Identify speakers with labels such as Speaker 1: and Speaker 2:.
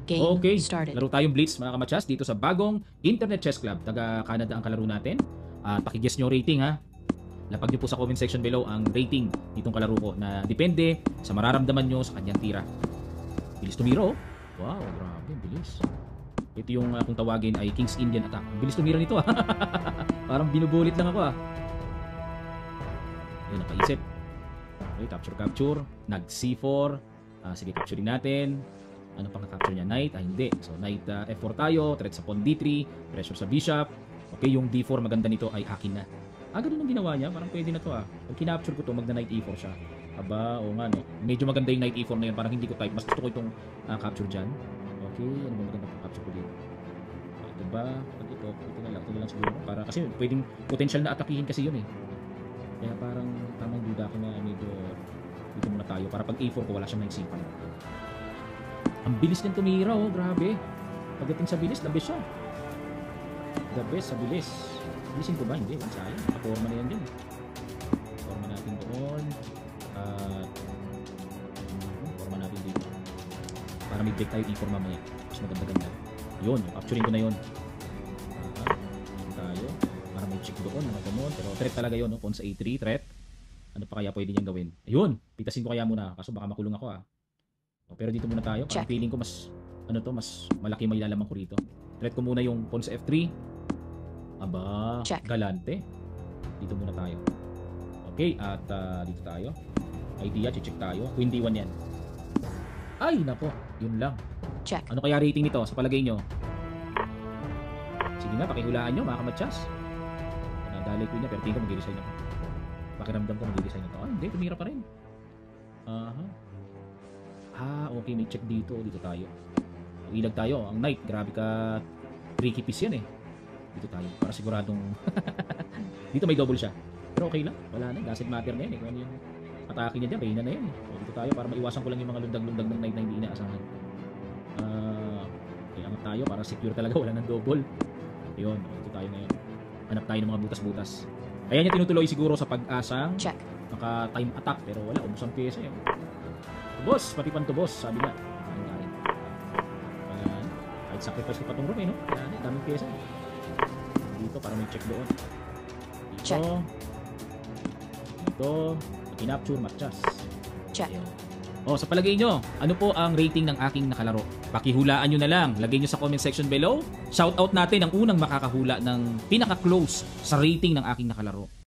Speaker 1: Game
Speaker 2: Okay,
Speaker 1: started.
Speaker 2: laro tayong Blitz mga kamatsas dito sa bagong Internet Chess Club. Taga Canada ang kalaro natin. Pakiguess nyo rating ha. Lapag nyo po sa comment section below ang rating nitong kalaro ko na depende sa mararamdaman nyo sa kanyang tira. Bilis tumira oh. Wow, grabe, bilis. Ito yung kung tawagin ay King's Indian Attack. Bilis tumira nito ah. Parang binubulit lang ako ah. Ayun, nakaisip. Okay, capture. Nag C4. Sige, capturein natin. Ano pang na-capture niya? Knight? Hindi. So, Knight F4 tayo. Threat sa pawn D3. Pressure sa bishop. Okay, yung D4 maganda nito ay akin na. Ganun ang ginawa niya. Parang pwede na to ah. Pag kinapture ko to, magna-Knight E4 siya. Aba, o nga no. Medyo maganda yung Knight E4 na yun. Parang hindi ko type. Mas gusto ko itong capture dyan. Okay, ano ba maganda pang capture ko dito? Ito ba? Pag ito na lang siguro. Para, kasi pwedeng potential na atakihin kasi yun eh. Kaya parang tamang duda ko na medyo dito muna tayo. Para pag A4 ko, wala siyang Knight C5. Ang bilis din tumira oh, grabe. Pagdating sa bilis, the best siya. The best sa bilis. Bilisin ko ba? Hindi, sayang. Nakaporma na yan din. Forma natin doon. Forma natin dito. Para may break tayo E4 mamaya. Mas maganda-ganda. Yun, capturing ko na yun. Yun tayo. Para may check doon. Pero threat talaga yun. No? Pawn sa A3, threat. Ano pa kaya pwede niyang gawin? Ayun, pitasin ko kaya muna. Kaso baka makulong ako ah. Pero dito muna tayo. Parang feeling ko mas mas malaki may lalaman ko rito. Threat ko muna yung pawn sa F3. Aba, galante. Dito muna tayo. Okay, at dito tayo. Idea, check tayo. Queen D1 yan. Ay, nako, yun lang.
Speaker 1: Check.
Speaker 2: Ano kaya rating nito sa palagay nyo? Sige nga, pakihulaan nyo mga kamatsas. Nadalay ko niya, pero tingin ko mag-i-resign ako. Pakiramdam ko mag-i-resign ako. Hindi, tumira pa rin. Okay, may check dito. Dito tayo. Ilag tayo. Ang knight, grabe ka. Tricky piece yan eh. Dito tayo. Para siguradong dito may double siya. Pero okay lang. Wala na. Doesn't matter na yan eh. Kung ano yung atake niya dyan, Reyna na yan eh. So, dito tayo para maiwasan ko lang yung mga lundag-lundag ng knight na hindi inaasahan. Kaya angat tayo para secure talaga. Wala ng double. Ayun. Dito tayo ngayon. Hanap tayo ng mga butas-butas. Kaya niya tinutuloy siguro sa pag-asang maka-time attack. Pero wala. Ubus ang pyesa yun. Boss, pati pantubos, sabi nga. Kahit sacrifice ko pa itong room eh, no? Daming pyesa. Dito, para may check doon. Dito. Dito. Kinapture, matchas.
Speaker 1: Check.
Speaker 2: Sa palagay nyo, ano po ang rating ng aking nakalaro? Pakihulaan nyo na lang. Lagay nyo sa comment section below. Shoutout natin ang unang makakahula ng pinaka-close sa rating ng aking nakalaro.